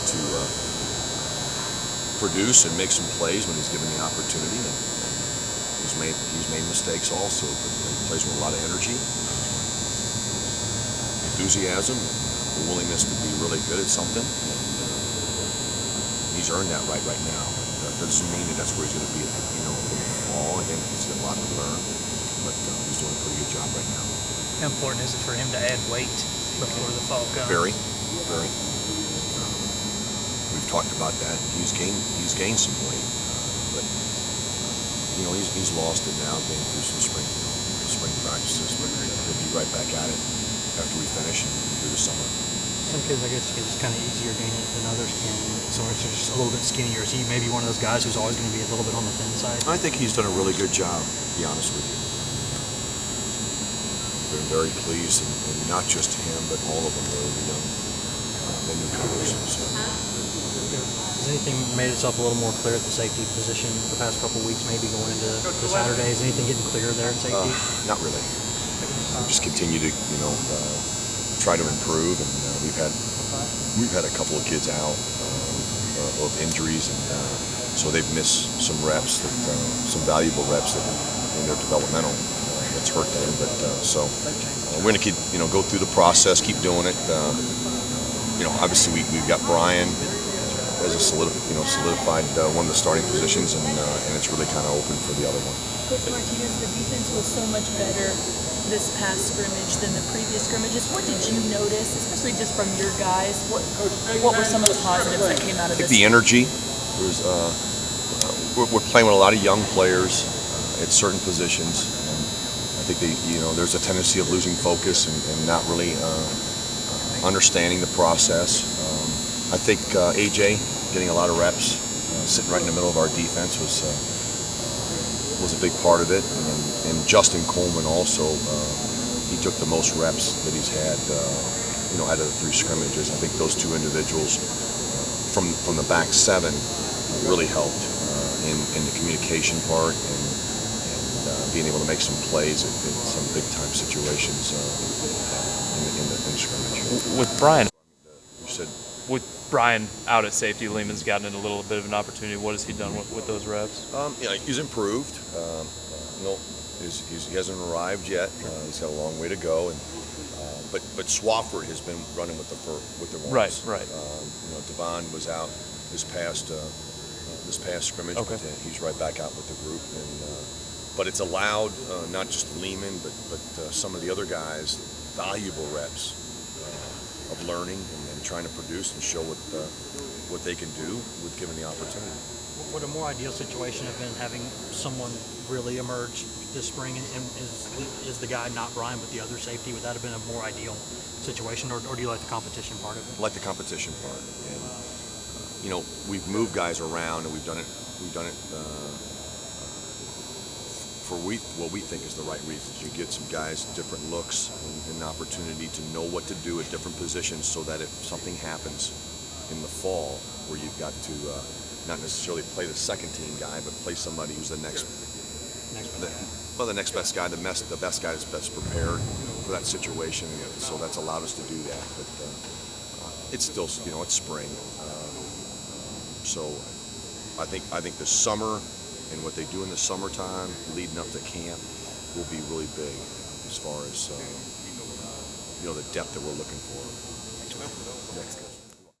to produce and make some plays when he's given the opportunity. And he's made mistakes also, but he plays with a lot of energy, enthusiasm, the willingness to be really good at something. And he's earned that right now. That doesn't mean that's where he's going to be, in the fall. Again, he's got a lot to learn, but he's doing a pretty good job right now. How important is it for him to add weight before the fall comes? Very. We've talked about that. He's gained some weight, but he's lost it now, being through some spring practices. But he'll be right back at it after we finish and through the summer. Some kids, I guess, can just kind of easier gain it than others can. Some are just a little bit skinnier. Is he maybe one of those guys who's always going to be a little bit on the thin side? I think he's done a really good job, to be honest with you. Been very pleased, and not just him, but all of them really, the newcomers. So. Has anything made itself a little more clear at the safety position the past couple of weeks, maybe going into the Saturday? Is anything getting clearer there at safety? Not really. We just continue to, try to improve, and we've had a couple of kids out of injuries, and so they've missed some reps, some valuable reps that in their developmental that's hurt them. But so we're going to keep, go through the process, keep doing it. Obviously we've got Brian as a solidified one of the starting positions, and it's really kind of open for the other one. Coach Martinez, the defense was so much better this past scrimmage than the previous scrimmages. What did you notice, especially just from your guys? What were some of the positives that came out of this? I think the energy was. We're playing with a lot of young players at certain positions, and I think there's a tendency of losing focus and not really understanding the process. I think AJ getting a lot of reps, sitting right in the middle of our defense was a big part of it, and Justin Coleman also, he took the most reps that he's had, out of the 3 scrimmages. I think those 2 individuals from the back 7 really helped in the communication part and being able to make some plays in some big time situations in the scrimmage. With Brian. You said. With Brian out at safety, Lehman's gotten in a little bit of an opportunity. What has he done with those reps? He's improved. He hasn't arrived yet. He's got a long way to go, and but Swafford has been running with the ones. Right. Devon was out this past scrimmage. Okay. But he's right back out with the group, and but it's allowed not just Lehman, but some of the other guys valuable reps of learning and trying to produce and show what they can do with given the opportunity. Would a more ideal situation have been having someone really emerge this spring, and is the guy not Brian but the other safety? Would that have been a more ideal situation, or do you like the competition part of it? I like the competition part, and we've moved guys around, and we've done it for what we think is the right reasons. You get some guys different looks and an opportunity to know what to do at different positions, so that if something happens in the fall where you've got to not necessarily play the second team guy, but play somebody who's the next best guy, the best guy that's best prepared for that situation. So that's allowed us to do that. But it's still, it's spring. So I think the summer and what they do in the summertime leading up to camp will be really big as far as the depth that we're looking for. Thanks, man.